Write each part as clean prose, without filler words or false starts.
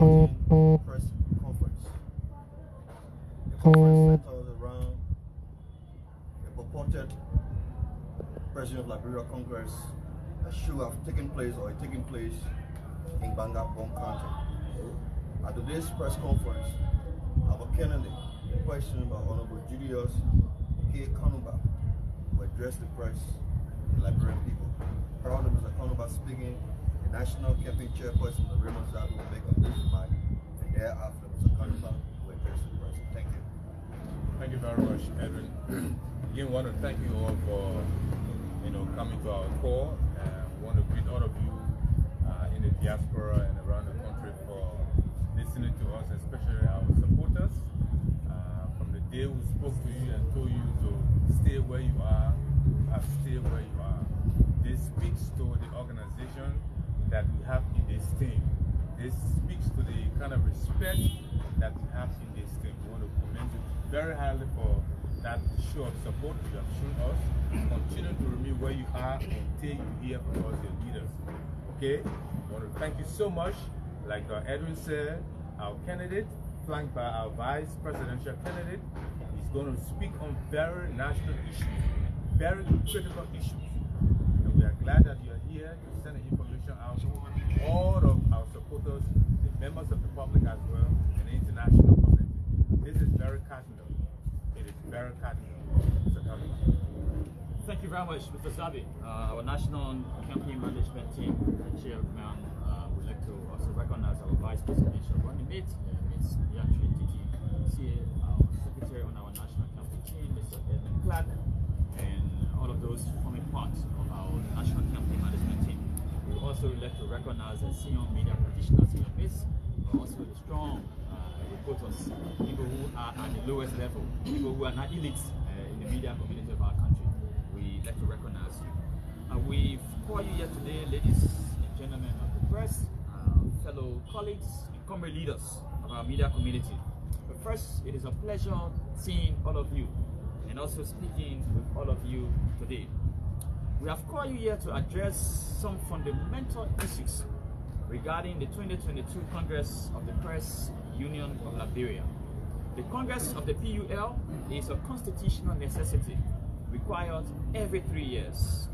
2019 press conference. The conference centers around the purported President of Liberia Congress that should have taken place or is taking place in Bangabong County. At today's press conference, our candidate, questioned by Honorable Julius Kanubah, will address the press and Liberian people. Proud of Mr. Kanubah speaking, the National Campaign Chairperson of Raymond Zabu will make a brief remark, and thereafter Mr. Kanubah will address the press. Thank you. Thank you very much, Edwin. Again, want to thank you all for coming to our call. We want to greet all of you in the diaspora and around the country for listening to us, especially our supporters. From the day we spoke to you and told you to stay where you are, stay where you are. This speaks to the organization that we have in this team. This speaks to the kind of respect that we have in this team. We want to commend you very highly for that show of support you have shown us. Continue to remain where you are until you hear from us, your leaders. Okay? I want to thank you so much. Like Edwin said, our candidate, flanked by our vice presidential candidate, is going to speak on very national issues, very critical issues. And we are glad that you are here to send the information out to all of our supporters, the members of the public as well, and the international public. This is very cardinal. It is very cardinal. Thank you very much, Mr. Zabi. Our national campaign management team, chairman, would like to also recognize our vice presidential running mate, Ms. Yatri Titi, our secretary on our national campaign team, Mr. Edmund Clark, and all of those forming part of our national campaign management team. We would also like to recognize the senior media practitioners in the midst, but also the strong reporters, people who are at the lowest level, people who are not elites in the media community of our country. We like to recognize you. We've called you here today, ladies and gentlemen of the press, fellow colleagues and comrade leaders of our media community. But first, it is a pleasure seeing all of you and also speaking with all of you today. We have called you here to address some fundamental issues regarding the 2022 Congress of the Press Union of Liberia. The Congress of the PUL is a constitutional necessity required every 3 years.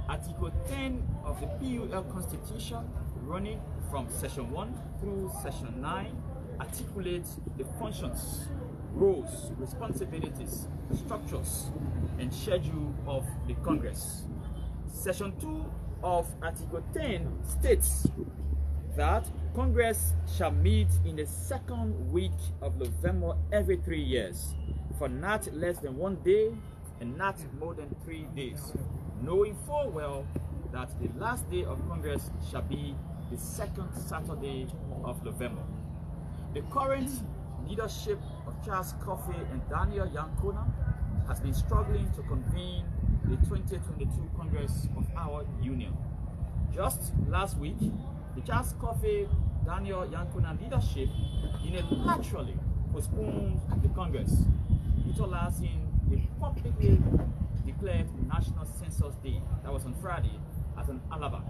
Article 10 of the PUL Constitution, running from Section 1 through Section 9, articulates the functions, roles, responsibilities, structures, and schedule of the Congress. Section 2 of Article 10 states that Congress shall meet in the second week of November every 3 years, for not less than 1 day and not more than 3 days, knowing full well that the last day of Congress shall be the second Saturday of November. The current leadership of Charles Coffey and Daniel Yankona has been struggling to convene the 2022 Congress of our Union. Just last week, the Charles Coffey Daniel Yankona leadership unilaterally postponed the Congress, utilizing the publicly declared National Census Day that was on Friday at an Alaba.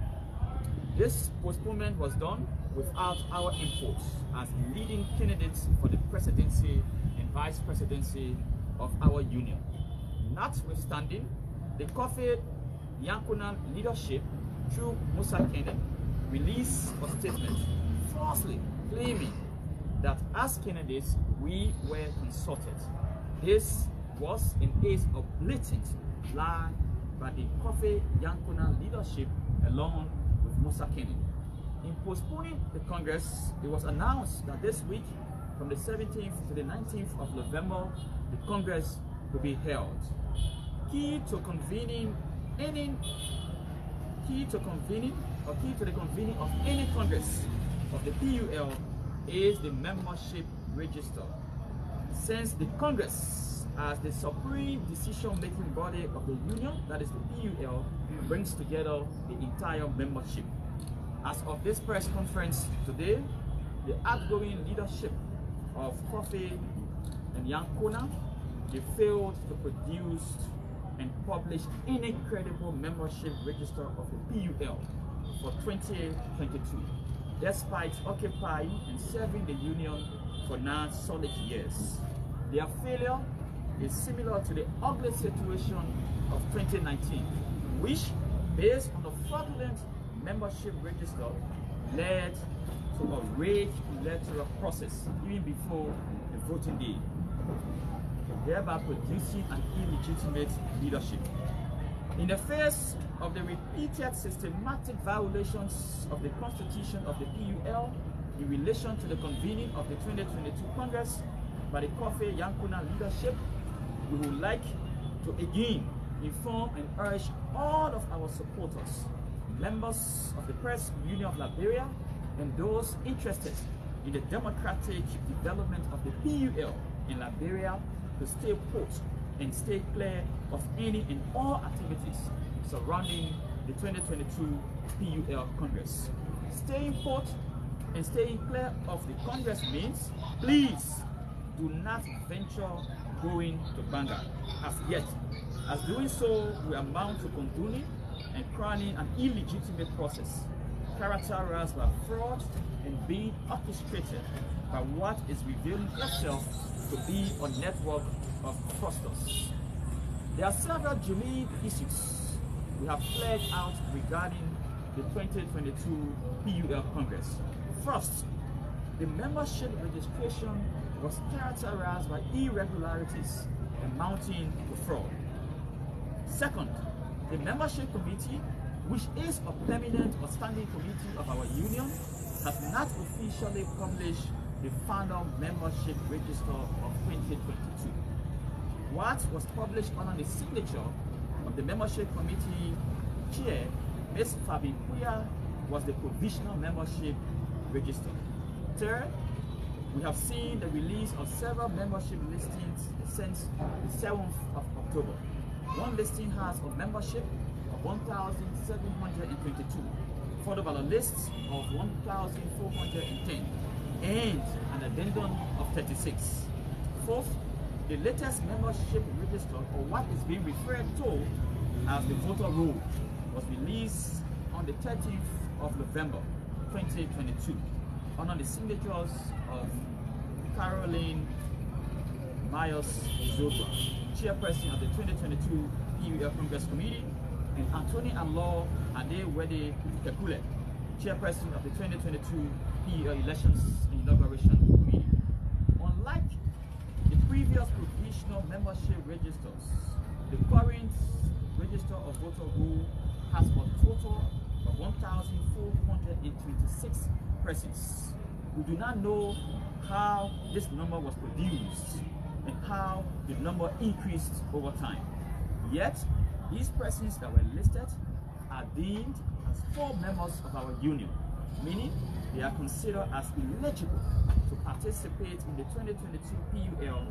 This postponement was done without our input as leading candidates for the presidency and vice presidency of our union. Notwithstanding, the Coffey Yankona leadership, through Musa Kennedy, released a statement falsely claiming that as candidates we were consulted. This was in case of blatant lie by the Coffey Yankona leadership along with Musa Kennedy. In postponing the Congress, it was announced that this week, from the 17th to the 19th of November, the Congress will be held. Key to the convening of any Congress of the PUL is the membership register. Since the Congress, as the supreme decision-making body of the union, that is the PUL, brings together the entire membership. As of this press conference today, the outgoing leadership of Coffey and Yankona, they failed to produce and publish any credible membership register of the PUL for 2022. despite occupying and serving the union for 9 solid years. Their failure is similar to the ugly situation of 2019, which, based on the fraudulent membership register, led to a rigged electoral process even before the voting day, thereby producing an illegitimate leadership. In the face of the repeated systematic violations of the Constitution of the PUL in relation to the convening of the 2022 Congress by the Kofi Yankuna leadership, we would like to again inform and urge all of our supporters, members of the Press Union of Liberia, and those interested in the democratic development of the PUL in Liberia to stay put and stay clear of any and all activities surrounding the 2022 PUL Congress. Staying put and staying clear of the Congress means, please do not venture going to Banga as yet, as doing so will amount to condoning and crowning an illegitimate process characterized by fraud and being orchestrated by what is revealing itself to be a network of fraudsters. There are several germane issues we have flagged out regarding the 2022 PUL Congress. First, the membership registration was characterized by irregularities amounting to fraud. Second, the membership committee, which is a permanent or standing committee of our union, has not officially published the final membership register of 2022. What was published under the signature of the membership committee chair, Ms. Fabi Kuya, was the provisional membership register. Third, we have seen the release of several membership listings since the 7th of October. One listing has a membership of 1,722, followed by a list of 1,410, and an addendum of 36. Fourth, the latest membership register, or what is being referred to as the voter roll, was released on the 30th of November 2022 under the signatures of Caroline Myers Zobra, chairperson of the 2022 PUL Congress Committee, and Anthony Alo Adewede Kekule, chairperson of the 2022 PUL Elections and Inauguration Committee. Unlike the previous provisional membership registers, the current register of voter roll has a total of 1,426 persons. We do not know how this number was produced and how the number increased over time. Yet, these persons that were listed are deemed as full members of our union, meaning they are considered as eligible to participate in the 2022 PUL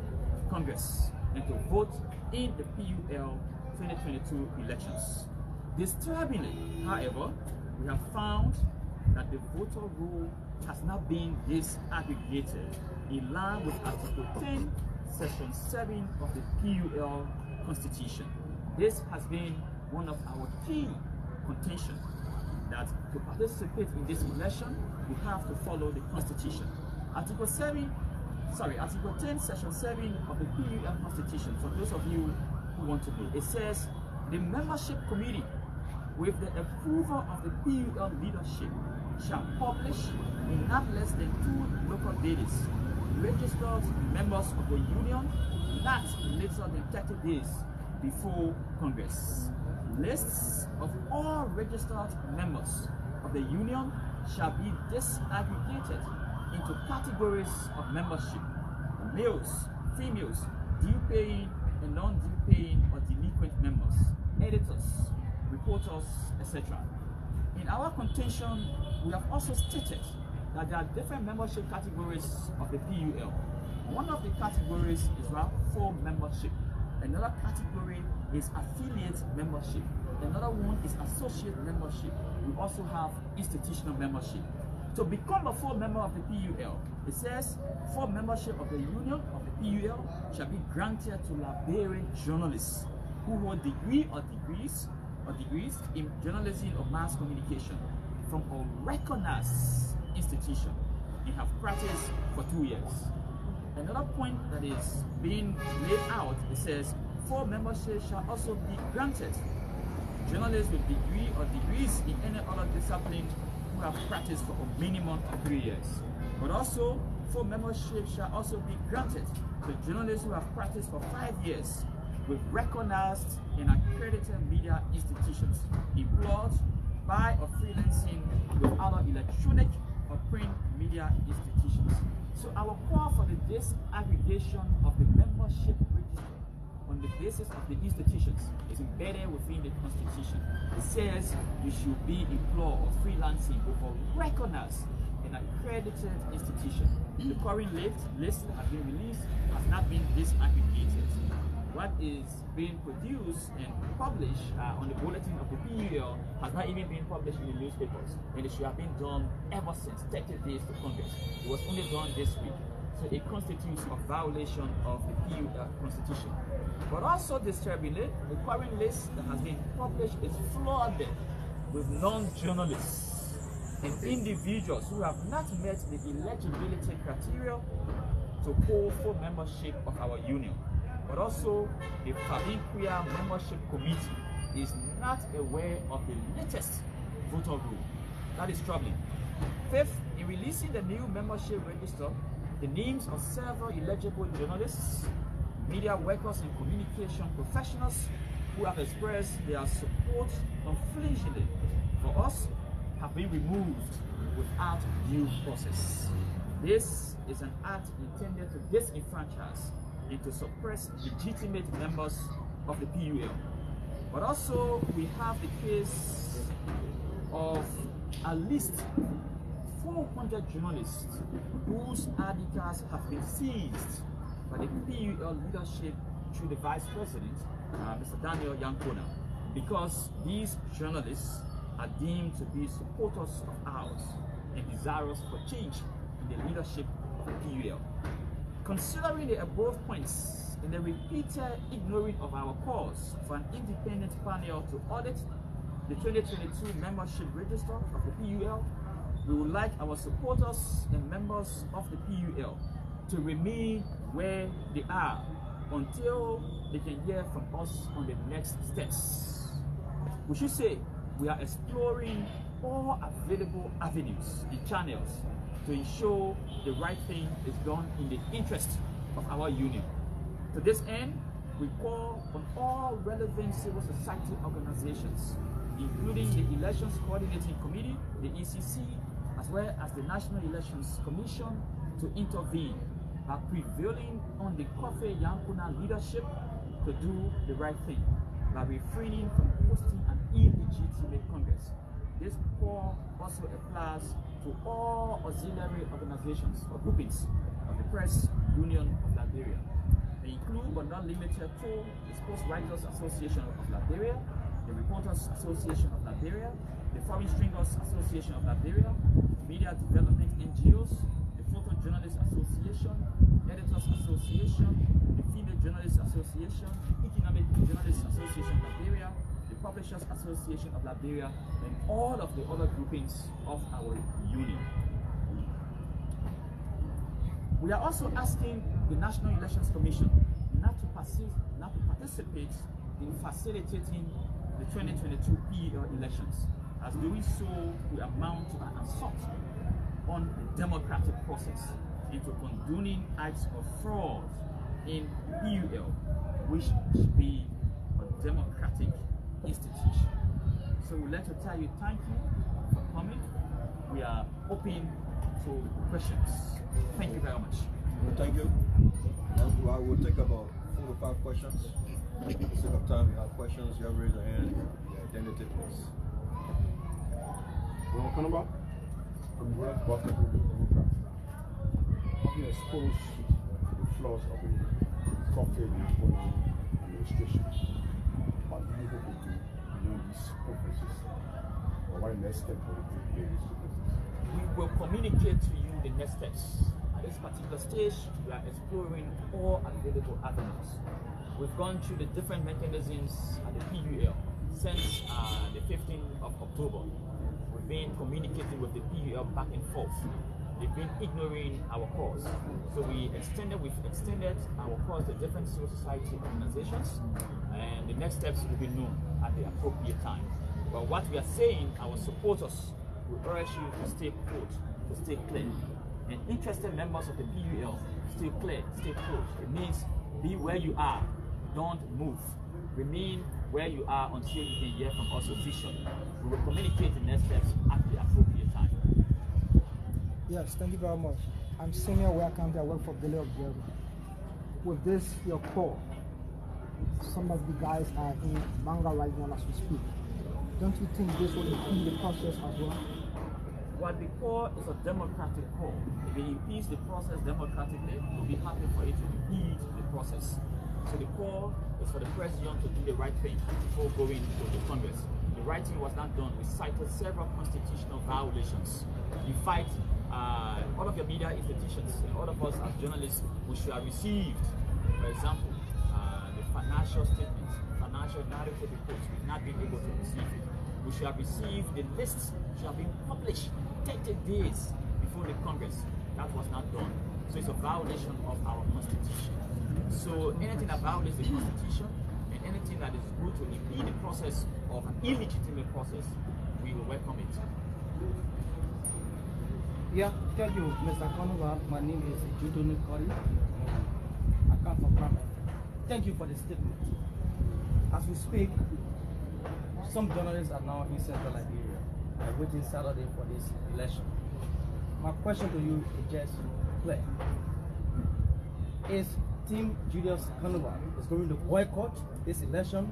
Congress and to vote in the PUL 2022 elections. Disturbingly, however, we have found that the voter roll has not been disaggregated in line with Article 10, Section 7 of the PUL Constitution. This has been one of our key contention, that to participate in this election, we have to follow the Constitution. Article 10, Section 7 of the PUL Constitution, for those of you who want to know, it says, the membership committee, with the approval of the PUL leadership, shall publish in not less than 2 local days registered members of the union not later than 30 days before Congress. Lists of all registered members of the union shall be disaggregated into categories of membership: males, females, due-paying and non-due paying or delinquent members, editors, reporters, etc. In our contention, we have also stated that there are different membership categories of the PUL. One of the categories is full membership. Another category is affiliate membership. Another one is associate membership. We also have institutional membership. To become a full member of the PUL, it says full membership of the union of the PUL shall be granted to Liberian journalists who hold degrees in journalism or mass communication from a recognized institution and have practiced for 2 years. Another point that is being laid out, it says full membership shall also be granted journalists with degree or degrees in any other discipline who have practiced for a minimum of 3 years. But also, full membership shall also be granted to journalists who have practiced for 5 years with recognized and accredited media institutions employed by or freelancing with other electronic or print media institutions. So our call for the disaggregation of the membership register on the basis of the institutions is embedded within the Constitution. It says you should be employed or freelancing with a recognized and accredited institution. The current list that has been released has not been disaggregated. What is being produced and published on the bulletin of the PUL has not even been published in the newspapers, and it should have been done ever since 30 days to Congress. It was only done this week. So it constitutes a violation of the PUL Constitution. But also disturbingly, the current list that has been published is flooded with non-journalists and individuals who have not met the eligibility criteria to hold full membership of our union. But also, the Fabiquia Membership Committee is not aware of the latest voter rule. That is troubling. Fifth, in releasing the new membership register, the names of several eligible journalists, media workers and communication professionals who have expressed their support unflinchingly for us have been removed without due process. This is an act intended to disenfranchise and to suppress legitimate members of the PUL. But also, we have the case of at least 400 journalists whose articles have been seized by the PUL leadership through the Vice President, Mr. Daniel Yankona, because these journalists are deemed to be supporters of ours and desirous for change in the leadership of the PUL. Considering the above points and the repeated ignoring of our calls for an independent panel to audit the 2022 membership register of the PUL, we would like our supporters and members of the PUL to remain where they are until they can hear from us on the next steps. We should say we are exploring all available avenues and channels to ensure the right thing is done in the interest of our union. To this end, we call on all relevant civil society organizations, including the Elections Coordinating Committee, the ECC, as well as the National Elections Commission, to intervene by prevailing on the Kofi Yankuna leadership to do the right thing by refraining from hosting an illegitimate Congress. This call also applies to all auxiliary organizations or groupings of the Press Union of Liberia. They include but not limited to the Sports Writers Association of Liberia, the Reporters Association of Liberia, the Foreign Stringers Association of Liberia, Media Development NGOs, the Photojournalists Association, Editors Association, the Female Journalists Association, Economic Journalists Association of Liberia, the Publishers Association of Liberia, and all of the other groupings of our union. We are also asking the National Elections Commission not to participate in facilitating the 2022 PUL elections, as doing so will amount to an assault on the democratic process and to condoning acts of fraud in PUL, which should be a democratic institution. So we'd like to tell you thank you for coming. We are open to questions. Thank you very much. Well, thank you. I will take about 4 to 5 questions. For the sake of time, you have questions, you have raised your hand, your identity, please. Well, Kanubah, I'm here to work with the Democrat. Have you exposed the flaws of the Kofi Yankuna administration? What do you hope to do beyond these conferences? Or what the next step for the PUL is to business? We will communicate to you the next steps. At this particular stage, we are exploring all available avenues. We've gone through the different mechanisms at the PUL since the 15th of October. We've have been communicating with the PUL back and forth. They've been ignoring our cause. So we've extended our cause to different civil society organizations, and the next steps will be known at the appropriate time. But what we are saying, our supporters will urge you to stay put, to stay clear. And interested members of the PUL, stay clear, stay close. It means be where you are, don't move. Remain where you are until you can hear from us officially. We will communicate the next steps at the appropriate time. Yes, thank you very much. I'm Senior Ware County. I work for Billy Observer. With this, your call, some of the guys are in Manga right now as we speak. Don't you think this will impede the process as well? What we call is a democratic call. If it impedes the process democratically, we'll be happy for it to impede the process. So the call is for the president to do the right thing before going to the Congress. The right thing was not done. We cited several constitutional violations. In fact, all of your media institutions, all of us as journalists, we should have received, for example, the financial statements, financial narrative reports. We've not been able to receive it. We should have received the lists, should have been published 30 days before the Congress. That was not done. So it's a violation of our Constitution. So anything that violates the Constitution and anything that is going to impede the process of an illegitimate process, we will welcome it. Yeah, thank you, Mr. Kanubah. My name is Julius. I come from Kanubah. Thank you for the statement. As we speak, some journalists are now in Central Liberia. They're waiting Saturday for this election. My question to you is just clear. Is Team Julius Kanubah is going to boycott this election,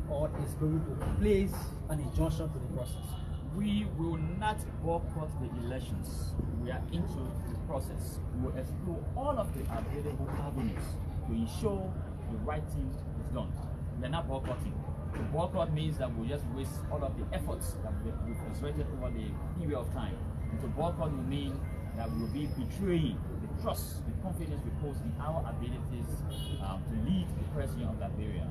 or is going to place an injunction to the process? We will not boycott the elections. We are into the process. We will explore all of the available avenues to ensure the right thing is done. We are not boycotting. To boycott means that we'll just waste all of the efforts that we've exerted over the period of time. And to boycott will mean that we will be betraying the trust, the confidence we pose in our abilities to lead the president of Liberia.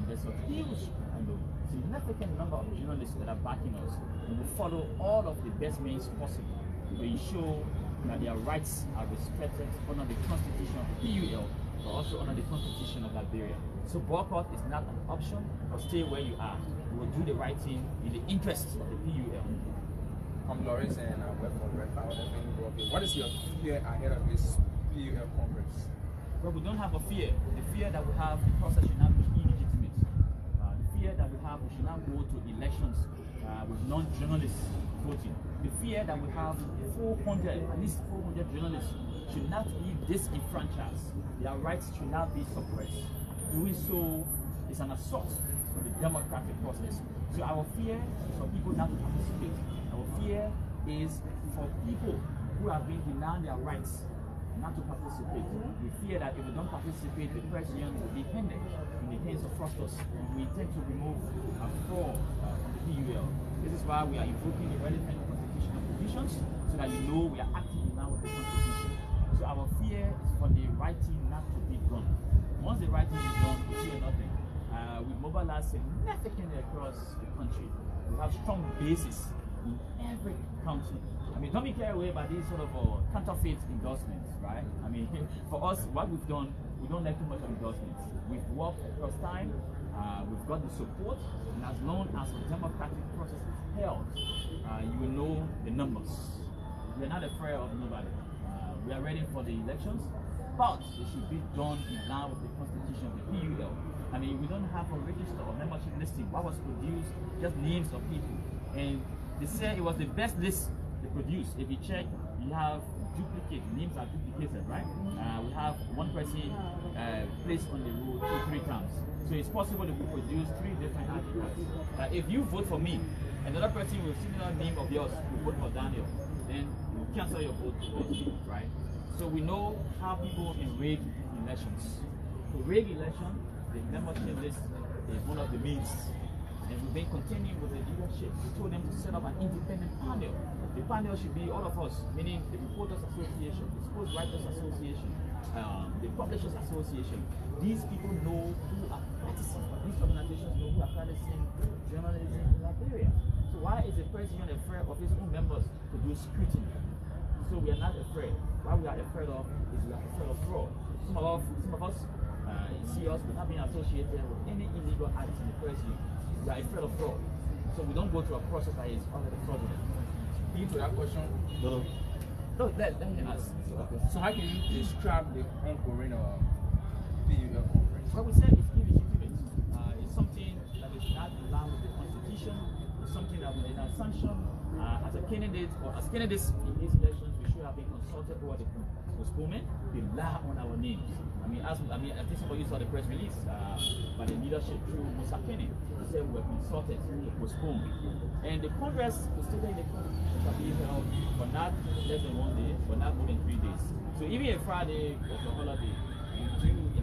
There's a huge and a significant number of journalists that are backing us. We will follow all of the best means possible to ensure that their rights are respected under the constitution of the PUL, but also under the constitution of Liberia. So boycott is not an option, but stay where you are. We will do the right thing in the interests of the PUL. I'm Lawrence and I work for Red Power. What is your fear ahead of this PUL Congress? Well, we don't have a fear. The fear that we have, the process should not be illegitimate. The fear that we have, we should not go to elections with non-journalists voting. The fear that we have, at least 400 journalists should not be disenfranchised. Their rights should not be suppressed. Doing so is an assault on the democratic process. So our fear is for people not to participate. Our fear is for people who have been denied their rights not to participate. We fear that if we don't participate, the president will be pending in the hands of fraudsters. We intend to remove a fraud from the PUL. This is why we are invoking the relevant constitutional provisions so that you know we are acting now with the Constitution. So our fear is for the right thing not to be done. Once the right thing is done, we fear nothing. We mobilize significantly across the country. We have strong bases in every county. I mean, don't be carried away by these sort of counterfeit endorsements, right? I mean, for us, what we've done, we don't like too much of endorsements. We've worked across time, we've got the support, and as long as the democratic process is held, you will know the numbers. We're not afraid of nobody. We are ready for the elections, but it should be done in line with the constitution of the PUL. I mean, we don't have a register or membership listing. What was produced, just names of people. And they say it was the best list they produced. If you check, you have duplicate, names are duplicated, right? We have one person placed on the road 2-3 times. So it's possible that we produce 3 different articles. If you vote for me, another person with similar name of yours will vote for Daniel, then you cancel your vote towards me, right? So we know how people can rig elections. To rig election, the membership list is one of the means. And we've been continuing with the leadership. We told them to set up an independent panel. The panel should be all of us, meaning the Reporters Association, the Sports Writers Association, the Publishers Association. These people know who are practicing, these organizations know who are practicing journalism in Liberia. So So why is the president afraid of his own members to do scrutiny? So we are not afraid. What we are afraid of is we are afraid of fraud. Some of us see us not being associated with any illegal acts in the press union. We are afraid of fraud. So we don't go through a process that is already fraudulent. Into that question, No, let me ask. so how can you describe the ongoing PUL conference? What we say is illegitimate. It's something that is not in line with the Constitution. It's something that we did not sanction. As a candidate or as candidates in these elections, we should have been consulted over the postponement. We lie on our names. I think somebody saw the press release by the leadership through Musa Kenny. They said we were consulted to postpone. And the Congress is still in the Constitution that be held for not less than 1 day, but not more than 3 days. So even a Friday or a holiday,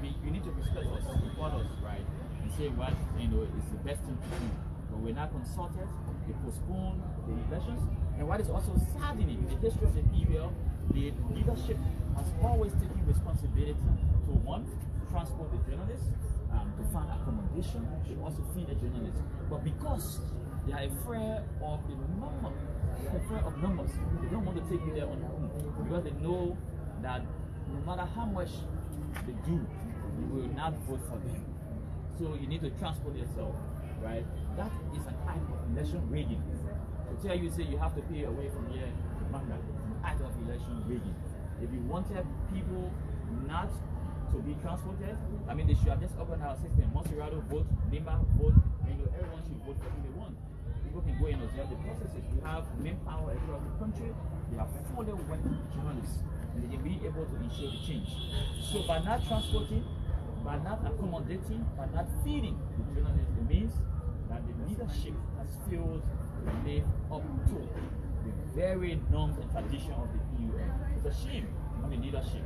you need to respect us, support us, right? And say what is the best thing to do. But we're not consulted. They postpone the elections. And what is also saddening in the history of the PUL, the leadership has always taken responsibility to one, transport the journalists, to find accommodation, to also feed the journalists. But because they are afraid of the number, they are afraid of numbers, they don't want to take you there on their own because they know that no matter how much they do, you will not vote for them. So you need to transport yourself, right? That is an act of election rigging. To tell you, say you have to pay away from here to Manga, an act of election rigging. If you wanted people not to be transported, they should have just opened our system. Monserrato vote, Lima vote, everyone should vote for who they want. People can go and observe the processes. We have manpower across the country. We have fully working journalists, and they can be able to ensure the change. So by not transporting, by not accommodating, by not feeding the journalists, it means that the leadership has failed to live up to the very norms and tradition of the PUL. It's a shame on the leadership.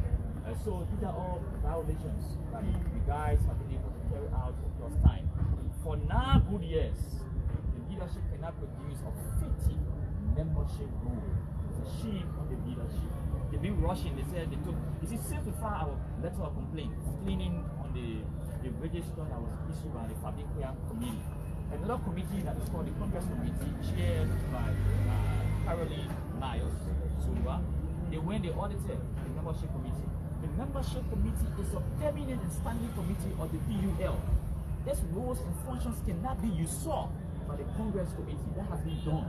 So these are all violations that the guys have been able to carry out across time. For 9 good years, the leadership cannot produce a 50 membership rule. It's a shame on the leadership. They've been rushing. They said they took. Is it safe to file our letter of complaint cleaning on the register that was issued by the Fabikia committee? Another committee that is called the Congress Committee, chaired by Caroline Myers Zumba. They audited the membership committee. The membership committee is a permanent and standing committee of the PUL. Its roles and functions cannot be usurped by the Congress Committee. That has been done.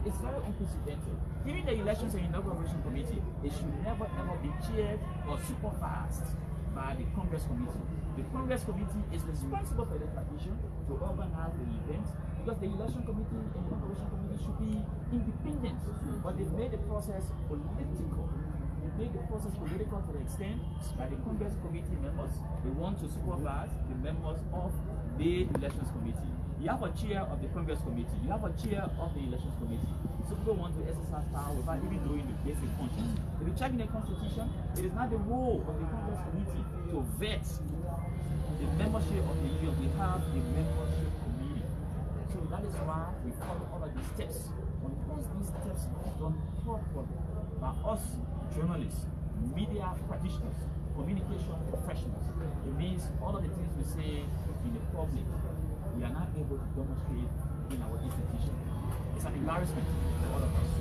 It's very unprecedented. During the elections and inauguration committee, it should never ever be chaired or supervised by the Congress Committee. The Congress Committee is responsible for the tradition to organize the events because the election committee and the inauguration committee should be independent. But they've made the process political. They made the process political to the extent that the Congress Committee members, they want to supervise the members of the Elections Committee. You have a chair of the Congress Committee, you have a chair of the Elections Committee. So people want to exercise power without even doing the basic functions. If you check in the Constitution, it is not the role of the Congress Committee to vet the membership of the union. We have the membership committee. So that is why we follow all of these steps. Once these steps are done properly by us journalists, media practitioners, communication professionals, it means all of the things we say in the public, we are not able to demonstrate in our institution. It's an embarrassment for all of us.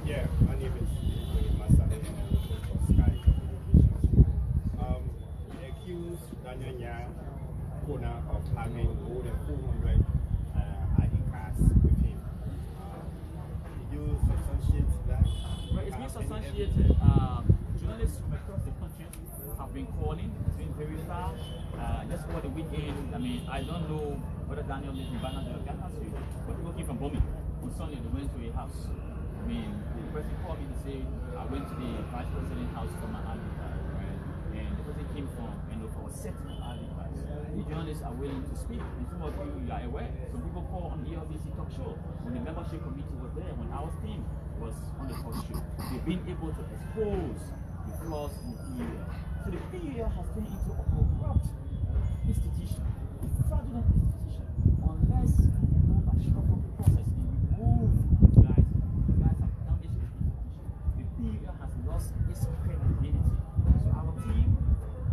Yeah, my name is Julius. They accused Daniel Yang Kona of having more than 400 ID cards with him. Did you substantiate that? Well, it's been substantiated. Journalists from across the country have been calling. It's been very far. Just over the weekend, I don't know whether Daniel lives in Ghana or Ghana, but people came from Bomi. On Sunday, they went to a house. The person called me to say, I went to the vice president's house for my ID card, right? And the person came from, for a setting ID cards. The journalists are willing to speak, and some of you are aware. Some people call on the ELBC talk show when the membership committee was there, when our team was on the talk show. They've been able to expose the flaws in the PUL. So the PUL has turned into a corrupt institution, a fraudulent institution, unless you go by shuffle the process and remove the guys have damaged the institution. The PUL has lost its credibility. So our team,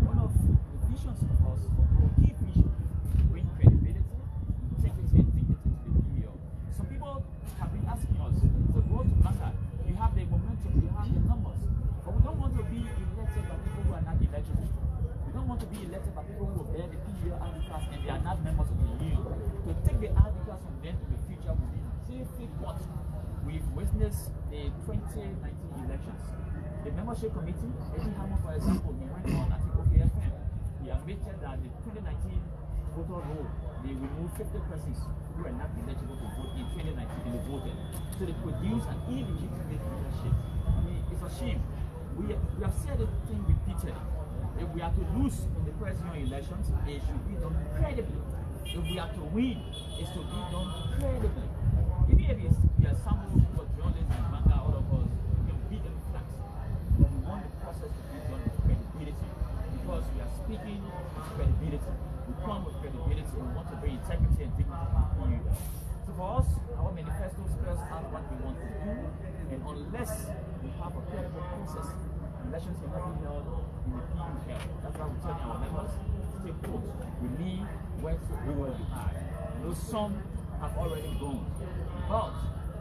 one of the visions of us, our key vision, bring credibility, integrity, and dignity to the PUL. since the 2019 elections. The membership committee, Eddie Hammond, for example, he went on, I think, OKFM. He admitted that the 2019 voter roll, they removed 50 persons who were not eligible to vote in 2019 and they voted. So they produced an illegitimate leadership. I mean, it's a shame. We have said the thing repeatedly. If we are to lose in the presidential elections, it should be done credibly. If we are to win, it should be done credibly. Even if we are someone who was journalists and Manga, all of us, we can beat them flat. But we want the process to be done with credibility. Because we are speaking with credibility. We come with credibility and we want to bring integrity and dignity to the PUL. So for us, our manifesto spells out what we want to do, and unless we have a credible process, elections cannot be held in the PUL. That's why we tell our members, stay put. We need wherever you are. I know some have already gone, but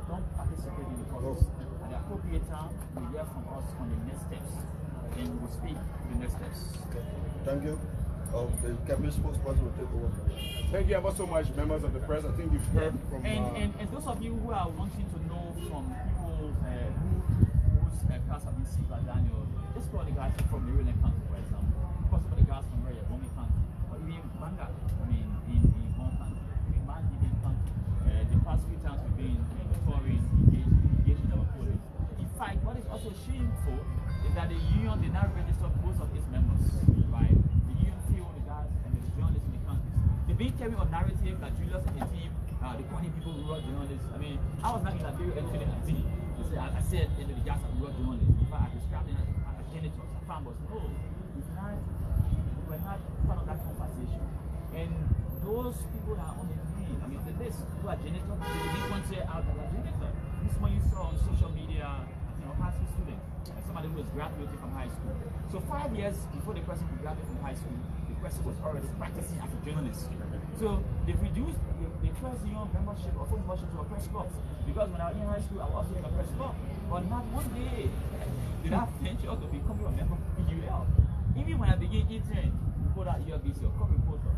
don't participate in the process. At the appropriate time, we hear from us on the next steps, and we will speak the next steps. Thank you. The cabinet spokesperson will take over. Thank you ever so much, members of the press. I think you've heard from... And those of you who are wanting to know from people whose cars have been seized by Daniel, just call the guys from Liberia County, for example. Because some of the guys from Liberia, Bomi County, or even Manga, I mean, in Bon County, in Mandibi County. The past few times we've been touring, engaging our police. In fact, what is also shameful is that the union did not register most of its members, right? The union feel the guys and the journalists in the countries. They've been carrying a narrative that Julius and the team, the Kwani people who were journalists. I mean, I was not in a very educated activity. I said, the guys are who were journalists. In fact, I described them as janitors, farmers. No, we were not part of that conversation. And those people that are on the team, I mean, the list who are janitors, they didn't want to say out that they're janitors. This one you saw on social media, high school student, and somebody who was graduating from high school. So 5 years before the person could graduate from high school, the person was already practicing as a journalist. So they've reduced the press union membership or full membership to a press club. Because when I was in high school, I was also in a press club. But not one day did I venture to become a member of PUL. Even when I began intern, before that ELBC or co-reporter,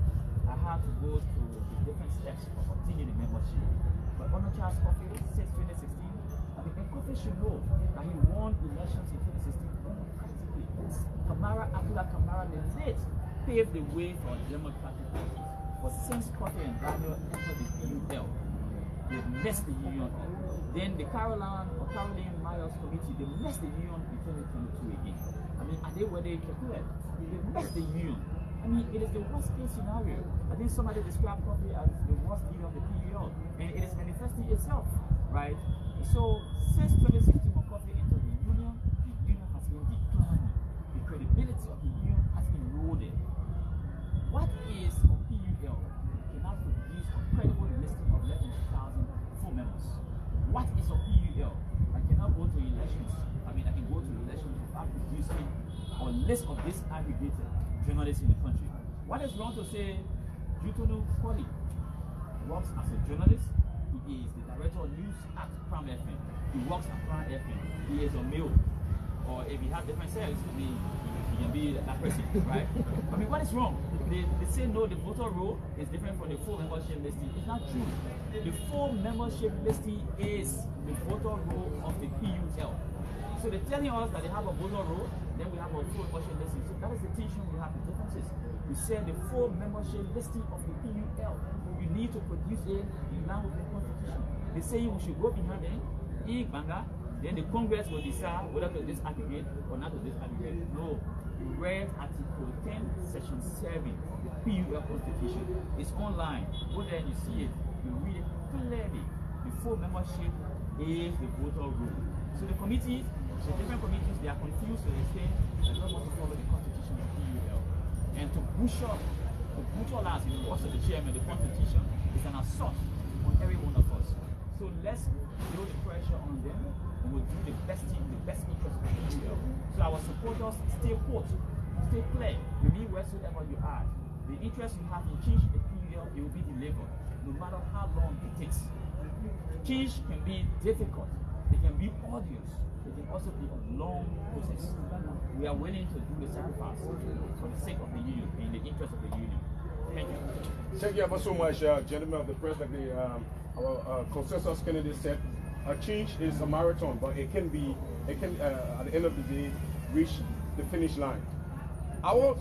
I had to go through the different steps of obtaining the membership. But Honor Charles Coffee, since 2016, and Kofi should know that he won elections in 2016 democratically. Abdullah Kamara, the late, paved the way for democratic process. But since Kofi and Daniel entered the PUL, they messed the union up. Then the Caroline Myers committee, they messed the union in 2022 again. I mean, are they where they calculate? They messed the union. I mean, it is the worst case scenario. I think somebody described Kofi as the worst leader of the PUL, and it is manifesting itself, right? So, since 2016, when Kofi entered the union has been declining. The credibility of the union has been eroded. What is a PUL? Cannot produce a credible listing of less than 2,000 full members. What is a PUL? I cannot go to elections. I mean, I can go to elections without producing a list of disaggregated journalists in the country. What is wrong to say Jutonu Kwali works as a journalist? He is the director of news at Prime FM. He works at Prime FM. He is a male. Or if he has different sex, I mean, he can be that person, right? I mean, what is wrong? They say no, the voter roll is different from the full membership listing. It's not true. The full membership listing is the voter roll of the PUL. So they're telling us that they have a voter roll, then we have a full membership listing. So that is the tension we have, the differences. We say the full membership listing of the PUL. You need to produce it in line with the constitution. They say we should go behind them, then the Congress will decide whether to disaggregate or not to disaggregate. No. You read Article 10, Section 7 of the PUL Constitution. It's online. Go there and you see it. You read it clearly. The full membership is the voter rule. So the committees, the different committees, they are confused to the extent they don't want to follow the constitution of PUL. And to brutalize in the words of the chairman, the constitution is an assault on every one of us. So let's build the pressure on them and we'll do the best thing, the best interest of the PUL. So our supporters stay put, stay clear, remain wheresoever you are. The interest you have in change the PUL, it will be delivered, no matter how long it takes. Change can be difficult, it can be arduous, it can also be a long process. We are willing to do the sacrifice for the sake of the union, in the interest of the union. Thank you. Thank you ever so much, gentlemen of the press. Like our consensus candidate said, a change is a marathon, but it can at the end of the day, reach the finish line. Ours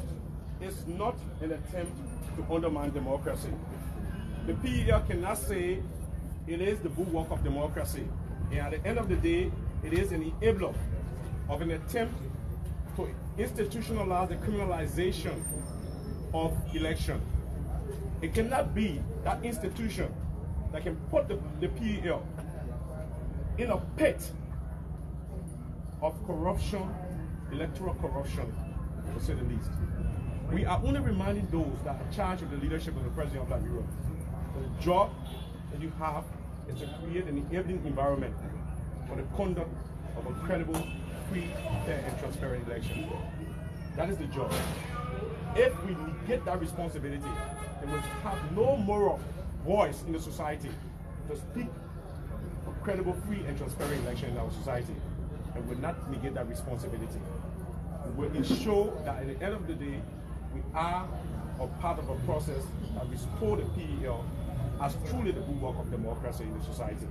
is not an attempt to undermine democracy. The PUL cannot say it is the bulwark of democracy. And at the end of the day, it is an enabler of an attempt to institutionalize the criminalization of election. It cannot be that institution that can put the PUL in a pit of corruption, electoral corruption, to say the least. We are only reminding those that are charged with the leadership of the President of Liberia that the job that you have is to create an enabling environment for the conduct of a credible, free, fair, and transparent election. That is the job. If we negate that responsibility, then we have no moral voice in the society to speak for credible, free, and transparent election in our society, and will not negate that responsibility. We will ensure that at the end of the day, we are a part of a process that restore the PUL as truly the bulwark of democracy in the society.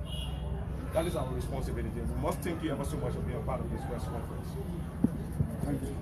That is our responsibility. We must thank you ever so much for being a part of this press conference. Thank you.